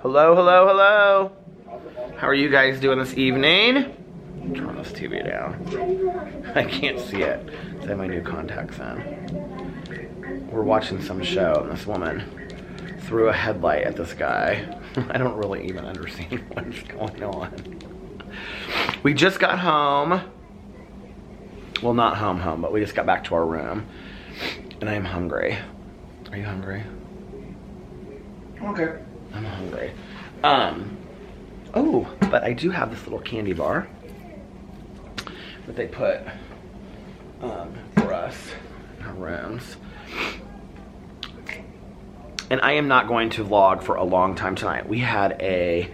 Hello, hello, hello. How are you guys doing this evening? Turn this TV down. I can't see it. I have my new contacts in. We're watching some show and this woman threw a headlight at this guy. I don't really even understand what's going on. We just got home. Well, not home, but we just got back to our room. And I am hungry. Are you hungry? Okay. I'm hungry. Oh, but I do have this little candy bar that they put for us in our rooms. And I am not going to vlog for a long time tonight. We had a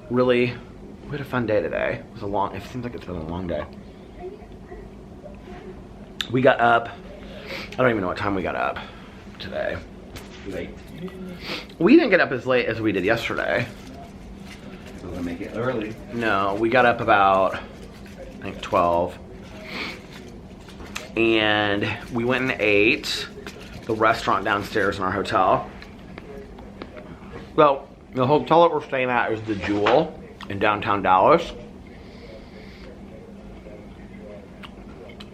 fun day today. It seems like it's been a long day. We got up, I don't even know what time we got up today. Late. We didn't get up as late as we did yesterday. Doesn't make it early. No, we got up about, I think 12. And we went and ate the restaurant downstairs in our hotel. Well, the hotel that we're staying at is the Jewel in downtown Dallas.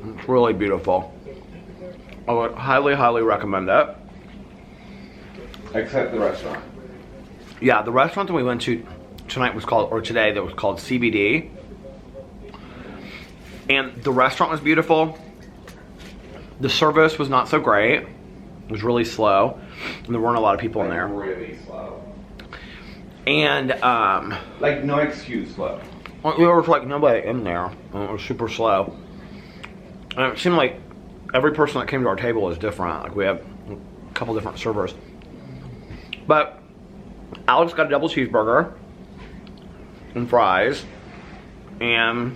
It's really beautiful. I would highly, highly recommend it. Except the restaurant. Yeah, the restaurant that we went to tonight was called, or today, that was called CBD. And the restaurant was beautiful. The service was not so great. It was really slow. And there weren't a lot of people in there. Really slow. And, like, no excuse slow. there was like nobody in there. It was super slow. And it seemed like every person that came to our table was different. Like, we have a couple different servers. But Alex got a double cheeseburger and fries, and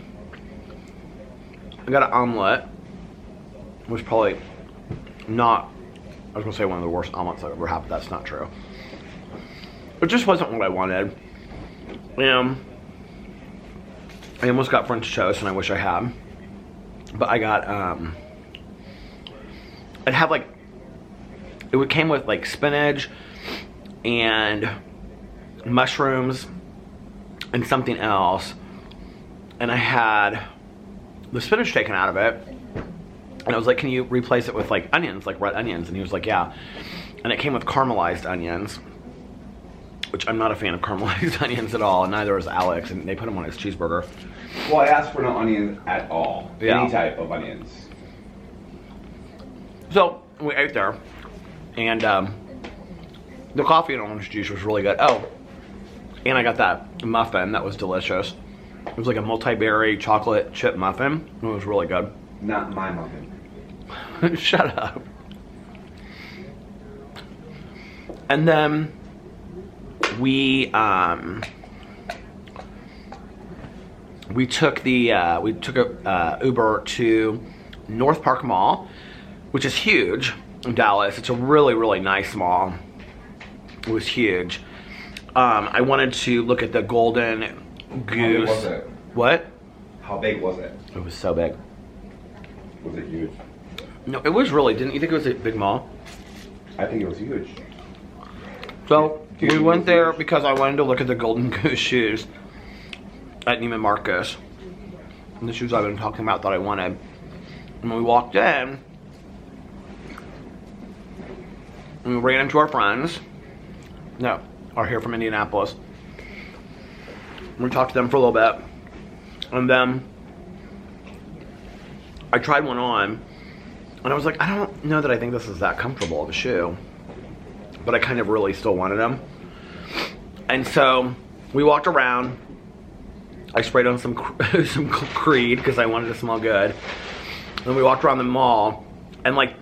I got an omelet, which probably not, I was gonna say one of the worst omelets I've ever had, but that's not true. It just wasn't what I wanted. I almost got French toast, and I wish I had. But I got, it had like, it came with like spinach and mushrooms and something else. And I had the spinach taken out of it. And I was like, can you replace it with like onions, like red onions? And he was like, yeah. And it came with caramelized onions, which I'm not a fan of caramelized onions at all, and neither is Alex, and they put them on his cheeseburger. Well, I asked for no onions at all. Yeah. Any type of onions. So we ate there, and the coffee and orange juice was really good. Oh, and I got that muffin that was delicious. It was like a multi-berry chocolate chip muffin. It was really good. Not my muffin. Shut up. And then we took a Uber to North Park Mall, which is huge in Dallas. It's a really, really nice mall. It was huge. I wanted to look at the Golden Goose. How big was it? What? How big was it? It was so big. Was it huge? No, it was really. Didn't you think it was a big mall? I think it was huge. So we went there because I wanted to look at the Golden Goose shoes at Neiman Marcus. And the shoes I've been talking about that I wanted. And when we walked in, we ran into our friends. No, are here from Indianapolis. We talked to them for a little bit. And then I tried one on. And I was like, I don't know that I think this is that comfortable of a shoe. But I kind of really still wanted them. And so we walked around. I sprayed on some Creed because I wanted to smell good. And we walked around the mall. And like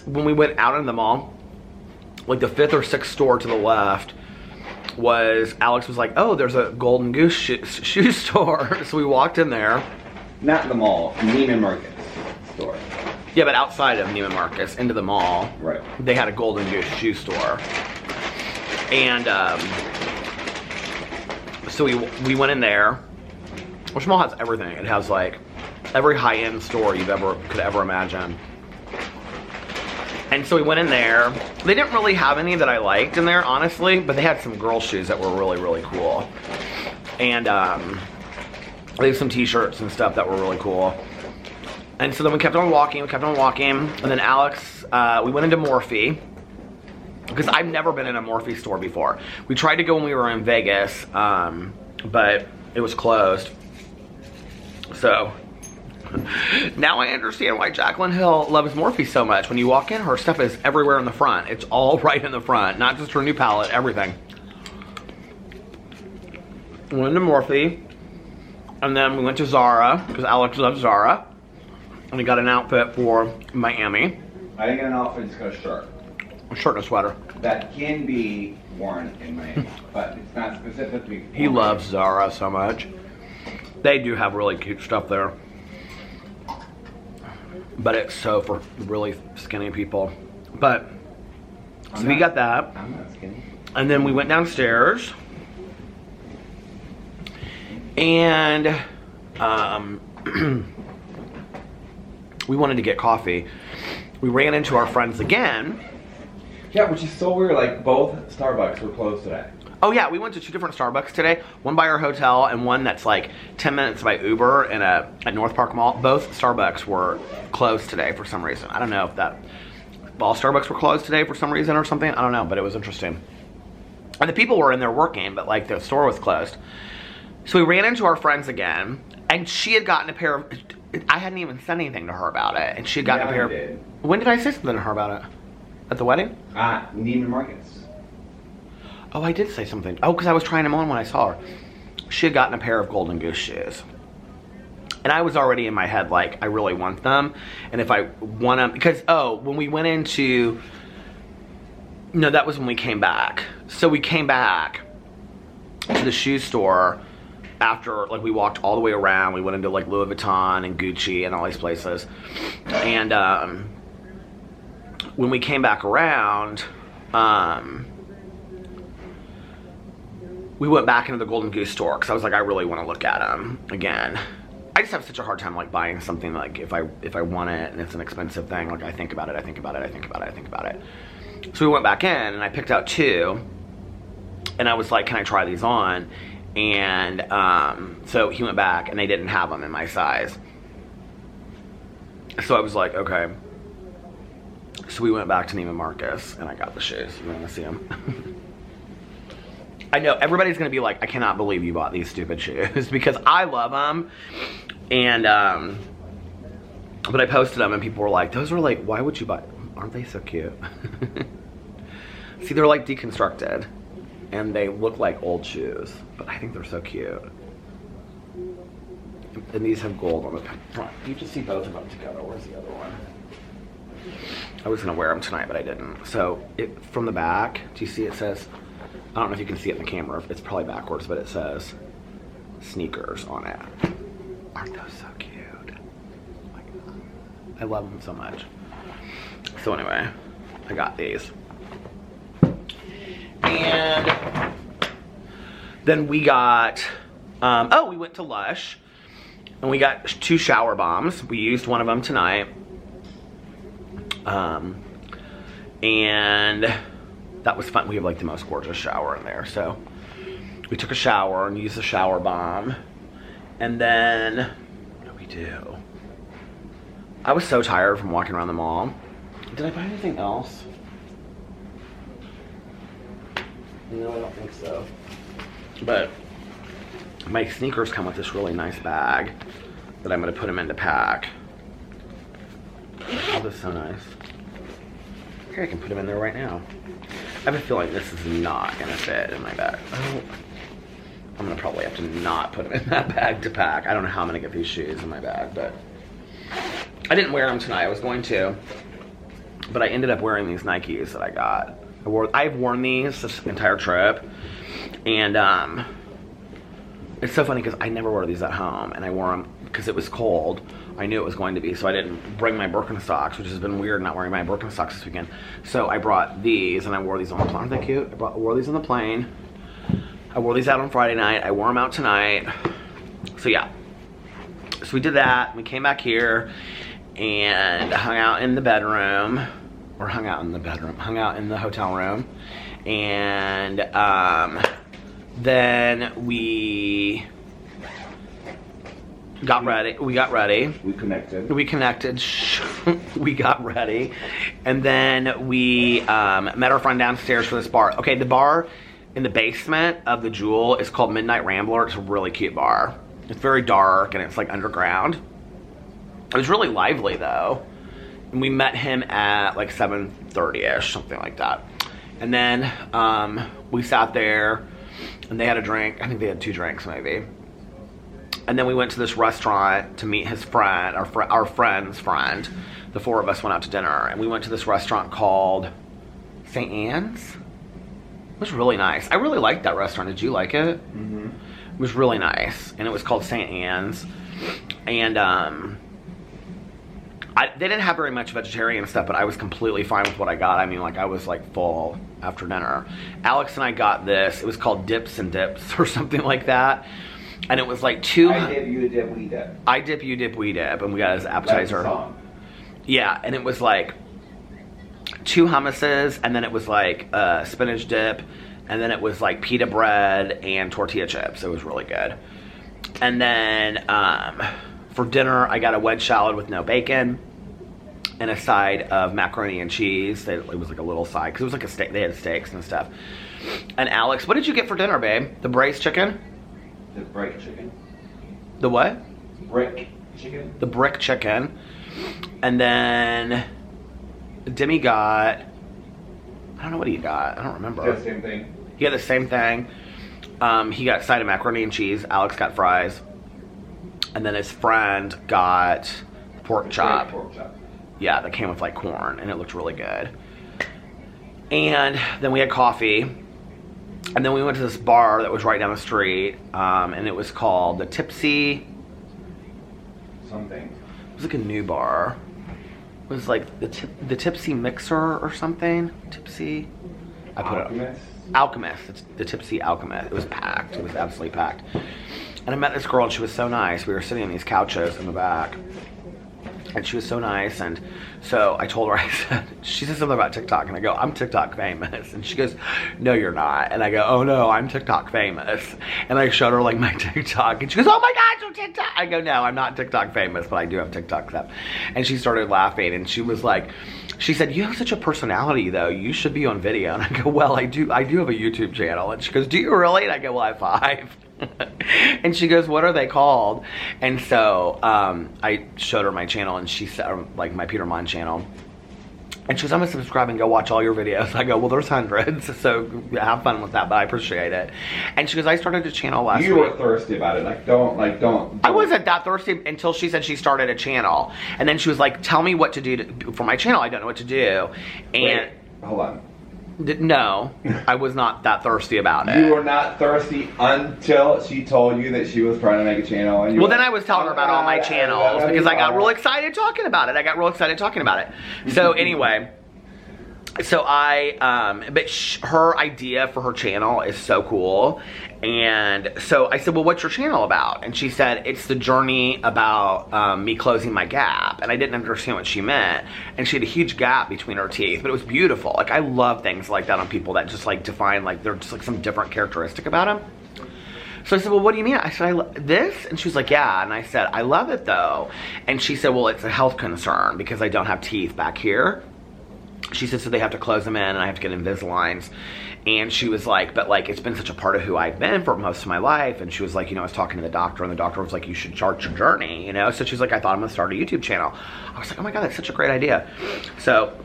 when we went out in the mall, like the 5th or 6th store to the left Alex was like, oh, there's a Golden Goose shoe store. So we walked in there. Not the mall, Neiman Marcus store. Yeah, but outside of Neiman Marcus, into the mall, right? They had a Golden Goose shoe store, and so we went in there. Which mall has everything. It has like every high-end store you could ever imagine. And so we went in there. They didn't really have any that I liked in there, honestly, but they had some girl shoes that were really, really cool. And they had some t-shirts and stuff that were really cool. And so then we kept on walking, and then Alex, we went into Morphe, because I've never been in a Morphe store before. We tried to go when we were in Vegas, but it was closed. So now I understand why Jaclyn Hill loves Morphe so much. When you walk in, her stuff is everywhere in the front. It's all right in the front, not just her new palette, everything. We went to Morphe, and then we went to Zara, because Alex loves Zara. And we got an outfit for Miami. I didn't get an outfit, just got a shirt. A shirt and a sweater. That can be worn in Miami, but it's not specifically. He loves Zara so much. They do have really cute stuff there. But it's so for really skinny people. But, so we got that. I'm not skinny. And then we went downstairs. And, we wanted to get coffee. We ran into our friends again. Yeah, which is so weird, like both Starbucks were closed today. Oh yeah, we went to 2 different Starbucks today. One by our hotel and one that's like 10 minutes by Uber at North Park Mall. Both Starbucks were closed today for some reason. I don't know if all Starbucks were closed today for some reason or something. I don't know, but it was interesting. And the people were in there working, but like the store was closed. So we ran into our friends again, and she had gotten a pair of, I hadn't even said anything to her about it, and she had gotten a pair of, did. When did I say something to her about it? At the wedding? Neiman Marcus. Oh, I did say something. Oh, because I was trying them on when I saw her. She had gotten a pair of Golden Goose shoes. And I was already in my head like, I really want them. And if I want them, because, when we went into, no, that was when we came back. So we came back to the shoe store after, like, we walked all the way around. We went into, like, Louis Vuitton and Gucci and all these places. And, when we came back around, we went back into the Golden Goose store because I was like, I really want to look at them again. I just have such a hard time like buying something like if I want it and it's an expensive thing, like I think about it. So we went back in and I picked out 2, and I was like, can I try these on? And so he went back and they didn't have them in my size. So I was like, okay. So we went back to Neiman Marcus and I got the shoes. You want to see them? I know everybody's gonna be like, I cannot believe you bought these stupid shoes because I love them. And but I posted them and people were like, those were like, why would you buy? Aren't they so cute? See, they're like deconstructed and they look like old shoes, but I think they're so cute. And these have gold on the front. You just see both of them together. Where's the other one? I was gonna wear them tonight, but I didn't. So from the back, do you see it says, I don't know if you can see it in the camera, it's probably backwards, but it says sneakers on it. Aren't those so cute? Oh my God. I love them so much. So anyway, I got these. And then we got, we went to Lush and we got 2 shower bombs. We used one of them tonight. And that was fun. We have like the most gorgeous shower in there. So we took a shower and used the shower bomb. And then, what did we do? I was so tired from walking around the mall. Did I buy anything else? No, I don't think so. But my sneakers come with this really nice bag that I'm gonna put them in to pack. Oh, this is so nice. Here, I can put them in there right now. I have a feeling this is not gonna fit in my bag. Oh, I'm gonna probably have to not put them in that bag to pack. I don't know how I'm gonna get these shoes in my bag, but I didn't wear them tonight. I was going to, but I ended up wearing these Nikes that I got. I've worn these this entire trip, and it's so funny because I never wear these at home, and I wore them because it was cold. I knew it was going to be, so I didn't bring my Birkenstocks, which has been weird not wearing my Birkenstocks this weekend. So I brought these, and I wore these on the plane. Aren't they cute? I wore these on the plane. I wore these out on Friday night. I wore them out tonight. So yeah. So we did that. We came back here and hung out in the bedroom. or hung out in the bedroom, hung out in the hotel room. And then we got ready. We got ready. We connected. We connected. We got ready. And then we met our friend downstairs for this bar. Okay, the bar in the basement of the Jewel is called Midnight Rambler. It's a really cute bar. It's very dark and it's like underground. It was really lively though. And we met him at like 7:30ish, something like that. And then we sat there and they had a drink. I think they had 2 drinks maybe. And then we went to this restaurant to meet his friend, our friend's friend. The 4 of us went out to dinner and we went to this restaurant called St. Anne's. It was really nice. I really liked that restaurant. Did you like it? Mm-hmm. It was really nice. And it was called St. Anne's. And they didn't have very much vegetarian stuff, but I was completely fine with what I got. I mean, like, I was like full after dinner. Alex and I got this. It was called Dips and Dips or something like that. And it was like 2... I dip, you dip, we dip. I dip, you dip, we dip. And we got his appetizer. That's the song. Yeah, and it was like 2 hummuses, and then it was like spinach dip, and then it was like pita bread and tortilla chips. It was really good. And then for dinner, I got a wedge salad with no bacon and a side of macaroni and cheese. It was like a little side, because it was like a steak. They had steaks and stuff. And Alex, what did you get for dinner, babe? The braised chicken? The brick chicken. The what? Brick chicken. The brick chicken. And then Demi got, I don't know what he got. I don't remember. The same thing. He got the same thing. He got a side of macaroni and cheese. Alex got fries. And then his friend got pork chop. Pork chop. Yeah, that came with like corn, and it looked really good. And then we had coffee. And then we went to this bar that was right down the street. And it was called the Tipsy... Something. It was like a new bar. It was like the Tipsy Mixer or something. Tipsy... I put Alchemist? it... Alchemist. It's the Tipsy Alchemist. It was packed. It was absolutely packed. And I met this girl, and she was so nice. We were sitting on these couches in the back. And she was so nice, and so I told her, I said, she said something about TikTok, and I go, I'm TikTok famous. And she goes, no, you're not. And I go, oh no, I'm TikTok famous. And I showed her like my TikTok, and she goes, oh my God, you're TikTok. I go, no, I'm not TikTok famous, but I do have TikTok stuff. And she started laughing, and she was like, she said, you have such a personality though, you should be on video. And I go, well, I do have a YouTube channel. And she goes, do you really? And I go, well, I have 5. And she goes, what are they called? And so I showed her my channel, and she said, like my Peter Monn channel, and she goes, I'm gonna subscribe and go watch all your videos. I go, well, there's hundreds, so have fun with that, but I appreciate it. And she goes, I started a channel last week. You were thirsty about it, like don't. I wasn't that thirsty until she said she started a channel, and then she was like, tell me what to do for my channel. I don't know what to do. And wait, hold on. No, I was not that thirsty about it. You were not thirsty until she told you that she was trying to make a channel. And you well, then I was telling her about all my channels because I got real excited talking about it. So anyway, so but her idea for her channel is so cool. And so I said, well, what's your channel about? And she said, it's the journey about me closing my gap. And I didn't understand what she meant. And she had a huge gap between her teeth, but it was beautiful. Like, I love things like that on people that just like define, like, they're just like some different characteristic about them. So I said, well, what do you mean? I said, this? And she was like, yeah. And I said, I love it though. And she said, well, it's a health concern because I don't have teeth back here. She said, so they have to close them in and I have to get Invisaligns. And she was like, but like, it's been such a part of who I've been for most of my life. And she was like, you know, I was talking to the doctor, and the doctor was like, you should chart your journey, you know? So she's like, I thought I'm gonna start a YouTube channel. I was like, oh my God, that's such a great idea. So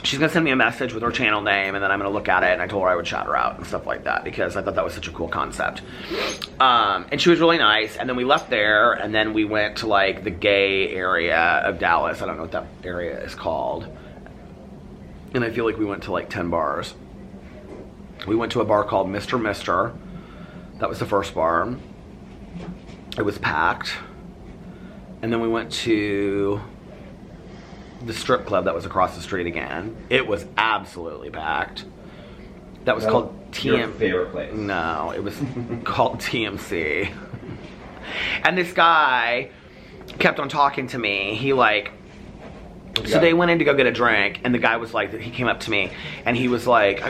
she's gonna send me a message with her channel name, and then I'm gonna look at it, and I told her I would shout her out and stuff like that because I thought that was such a cool concept. And she was really nice. And then we left there, and then we went to like the gay area of Dallas. I don't know what that area is called. And I feel like we went to like 10 bars. We went to a bar called Mr. Mister. That was the first bar. It was packed. And then we went to the strip club that was across the street again. It was absolutely packed. That was called Your favorite place. No, it was called TMC. And this guy kept on talking to me. He like So they went in to go get a drink, and the guy was like, he came up to me, and he was like,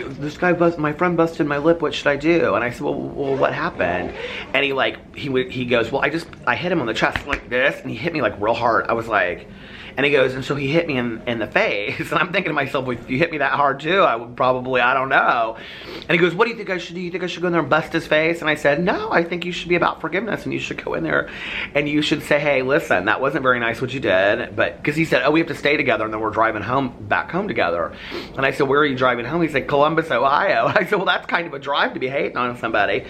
my friend busted my lip, what should I do? And I said, well, what happened? And he goes, well, I hit him on the chest like this, and he hit me like real hard. I was like, and he goes, and so he hit me in the face, and I'm thinking to myself, well, if you hit me that hard too, I would probably, I don't know. And he goes, what do you think I should do? You think I should go in there and bust his face? And I said, no, I think you should be about forgiveness, and you should go in there, and you should say, hey, listen, that wasn't very nice what you did, but, because he said, oh, we have to stay together, and then we're driving back home together. And I said, where are you driving home? He said, Columbus, Ohio. I said, well, that's kind of a drive to be hating on somebody.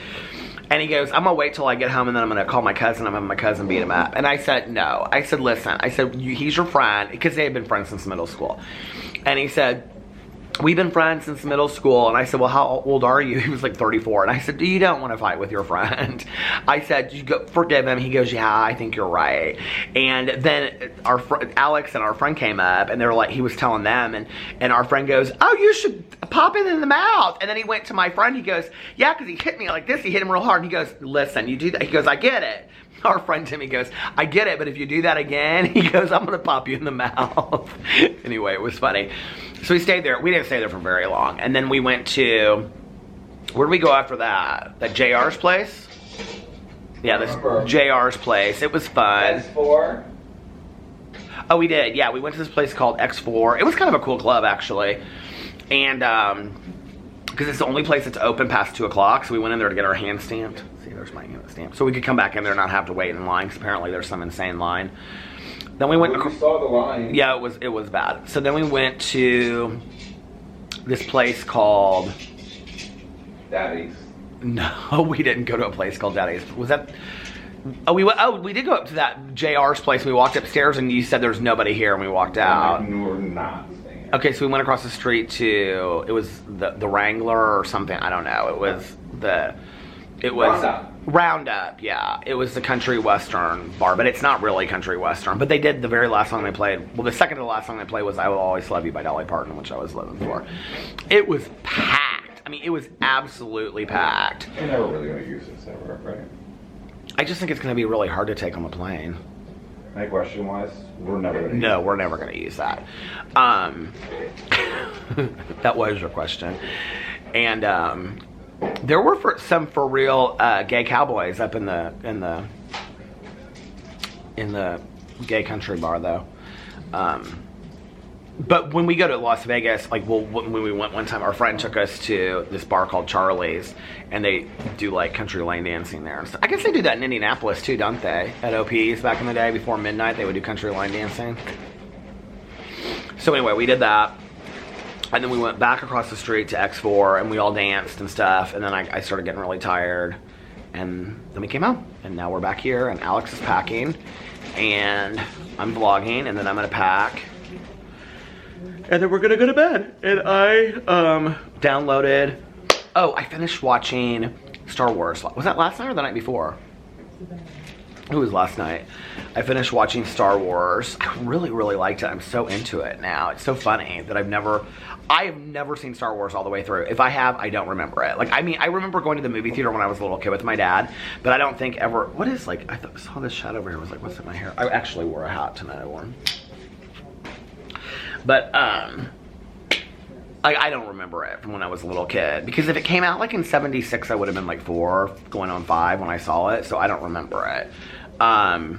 And he goes, I'm going to wait till I get home, and then I'm going to call my cousin. I'm having my cousin beat him up. And I said, no. I said, listen. I said, he's your friend, because they had been friends since middle school. And he said, we've been friends since middle school. And I said, well, how old are you? He was like 34. And I said, you don't want to fight with your friend. I said, you go forgive him. He goes, yeah, I think you're right. And then Alex and our friend came up, and they were like, he was telling them, and our friend goes, oh, you should pop it in the mouth. And then he went to my friend. He goes, yeah, because he hit me like this. He hit him real hard. And he goes, listen, you do that. He goes, I get it. Our friend Timmy goes, I get it, but if you do that again, he goes, I'm going to pop you in the mouth. Anyway, it was funny. So we stayed there. We didn't stay there for very long. And then we went to, where did we go after that? That JR's place? Yeah, this JR's place. It was fun. X4? Oh, we did. Yeah, we went to this place called X4. It was kind of a cool club, actually. And, because it's the only place that's open past 2 o'clock, so we went in there to get our hand stamped. See, there's my hand stamp. So we could come back in there and not have to wait in line, because apparently there's some insane line. Then we went. We saw the line. Yeah, it was bad. So then we went to this place called Daddy's. No, we didn't go to a place called Daddy's. Was that? Oh, we did go up to that JR's place. We walked upstairs, and you said there's nobody here, and we walked out. We're not staying. Okay, so we went across the street to, it was the Wrangler or something. I don't know. It was Roundup, yeah. It was the country western bar, but it's not really country western. But they did the very last song they played. Well, the second to the last song they played was I Will Always Love You by Dolly Parton, which I was living for. It was packed. I mean, it was absolutely packed. We're never really going to use this ever, right? I just think it's going to be really hard to take on the plane. My question was, we're never going to No, we're never going to use that. That was your question. And there were some for real gay cowboys up in the gay country bar, though. But when we go to Las Vegas, like, well, when we went one time, our friend took us to this bar called Charlie's, and they do like country line dancing there. So I guess they do that in Indianapolis too, don't they? At OP's back in the day, before midnight, they would do country line dancing. So anyway, we did that. And then we went back across the street to X4, and we all danced and stuff. And then I started getting really tired. And then we came home. And now we're back here, and Alex is packing. And I'm vlogging, and then I'm going to pack. And then we're going to go to bed. And I downloaded... Oh, I finished watching Star Wars. Was that last night or the night before? It was last night. I finished watching Star Wars. I really, really liked it. I'm so into it now. It's so funny that I have never seen Star Wars all the way through. If I have, I don't remember it. Like, I mean, I remember going to the movie theater when I was a little kid with my dad, but I don't think ever, what is, like, I saw this shot over here. I was like, what's in my hair? I actually wore a hat tonight. I wore. But, I don't remember it from when I was a little kid, because if it came out like in 76, I would have been like 4 going on 5 when I saw it, so I don't remember it. But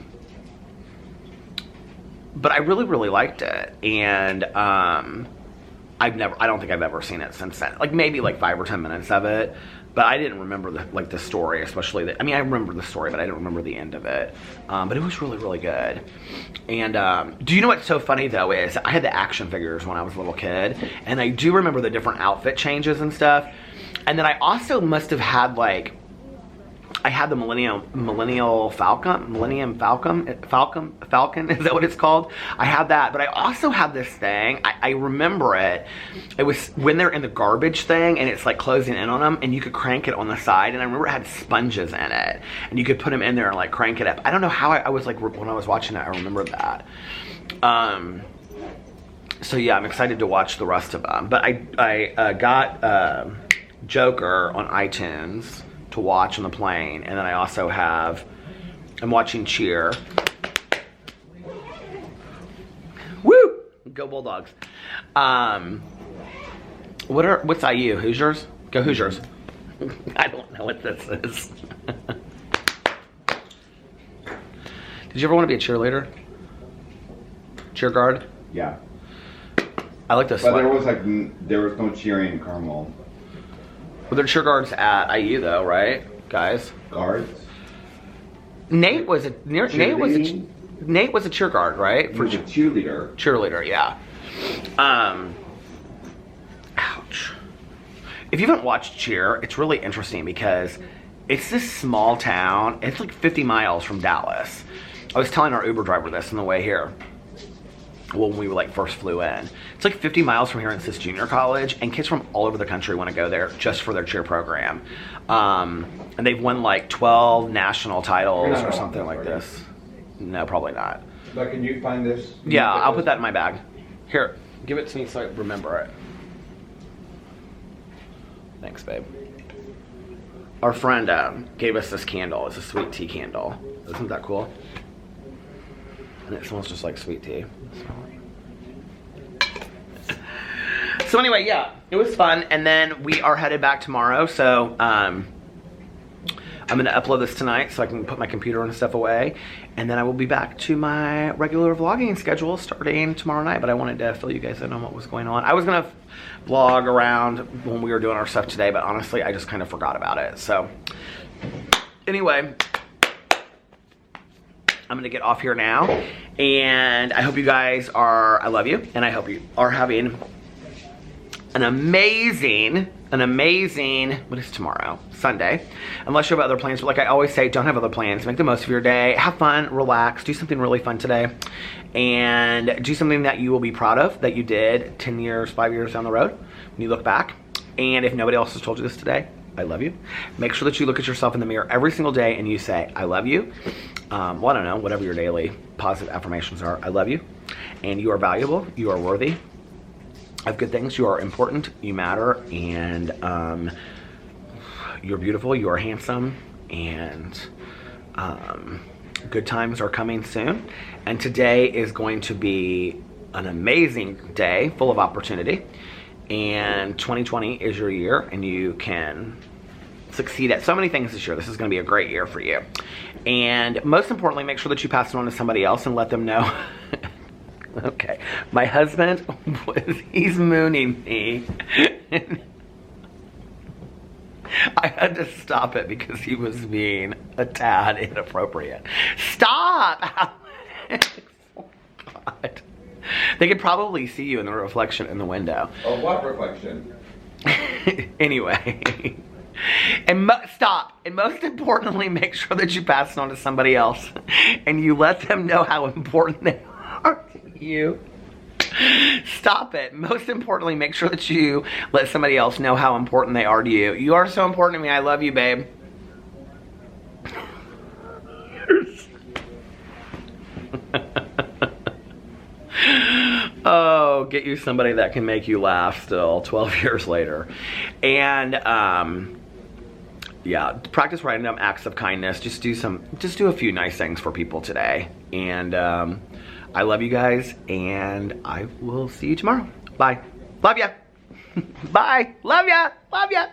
I really, really liked it, and I don't think I've ever seen it since then. Like maybe like 5 or 10 minutes of it, but I didn't remember the story, especially I mean, I remember the story, but I didn't remember the end of it. But it was really, really good. And do you know what's so funny though is I had the action figures when I was a little kid, and I do remember the different outfit changes and stuff. And then I also must have had like, I had the Millennium Falcon, is that what it's called? I had that, but I also had this thing, I remember it was when they're in the garbage thing, and it's like closing in on them, and you could crank it on the side, and I remember it had sponges in it, and you could put them in there and like crank it up. I don't know how I was like, when I was watching it, I remembered that. So yeah, I'm excited to watch the rest of them, but I got Joker on iTunes to watch on the plane, and then I also I'm watching Cheer. Woo! Go Bulldogs. What's IU? Hoosiers? Go Hoosiers. I don't know what this is. Did you ever want to be a cheerleader? Cheer guard? Yeah. I like this. But there was no cheering in Carmel. Well, they're cheer guards at IU though, right, guys? Guards? Nate was a cheer guard, right? For cheerleader. Cheerleader, yeah. Ouch. If you haven't watched Cheer, it's really interesting because it's this small town. It's like 50 miles from Dallas. I was telling our Uber driver this on the way here. When we first flew in. It's like 50 miles from here in Cis Junior College, and kids from all over the country want to go there just for their cheer program. And they've won like 12 national titles or something like this. No, probably not. But can you find this? Yeah, I'll put that in my bag. Here, give it to me so I remember it. Thanks, babe. Our friend gave us this candle. It's a sweet tea candle. Isn't that cool? And it smells just like sweet tea. So anyway, yeah, it was fun. And then we are headed back tomorrow. So I'm going to upload this tonight so I can put my computer and stuff away. And then I will be back to my regular vlogging schedule starting tomorrow night. But I wanted to fill you guys in on what was going on. I was going to vlog around when we were doing our stuff today, but honestly, I just kind of forgot about it. So anyway, I'm going to get off here now. And I hope you guys I love you. And I hope you are having an amazing, what is tomorrow? Sunday. Unless you have other plans, but like I always say, don't have other plans. Make the most of your day. Have fun, relax, do something really fun today. And do something that you will be proud of that you did 10 years, 5 years down the road when you look back. And if nobody else has told you this today, I love you. Make sure that you look at yourself in the mirror every single day and you say, I love you. Well, I don't know, whatever your daily positive affirmations are. I love you. And you are valuable. You are worthy of good things. You are important. You matter. And you're beautiful. You are handsome. And good times are coming soon. And today is going to be an amazing day full of opportunity. And 2020 is your year, and you can succeed at so many things this year. This is going to be a great year for you. And most importantly, make sure that you pass it on to somebody else and let them know. Okay, my husband, he's mooning me. I had to stop it because he was being a tad inappropriate. Stop! Alex. Oh, God. They could probably see you in the reflection in the window. Oh, what reflection? Anyway. And stop. And most importantly, make sure that you pass it on to somebody else. And you let them know how important they are to you. Stop it. Most importantly, make sure that you let somebody else know how important they are to you. You are so important to me. I love you, babe. Oh, get you somebody that can make you laugh still 12 years later. And yeah, practice random acts of kindness. Just do a few nice things for people today. And I love you guys, and I will see you tomorrow. Bye. Love ya. Bye. Love ya. Love ya.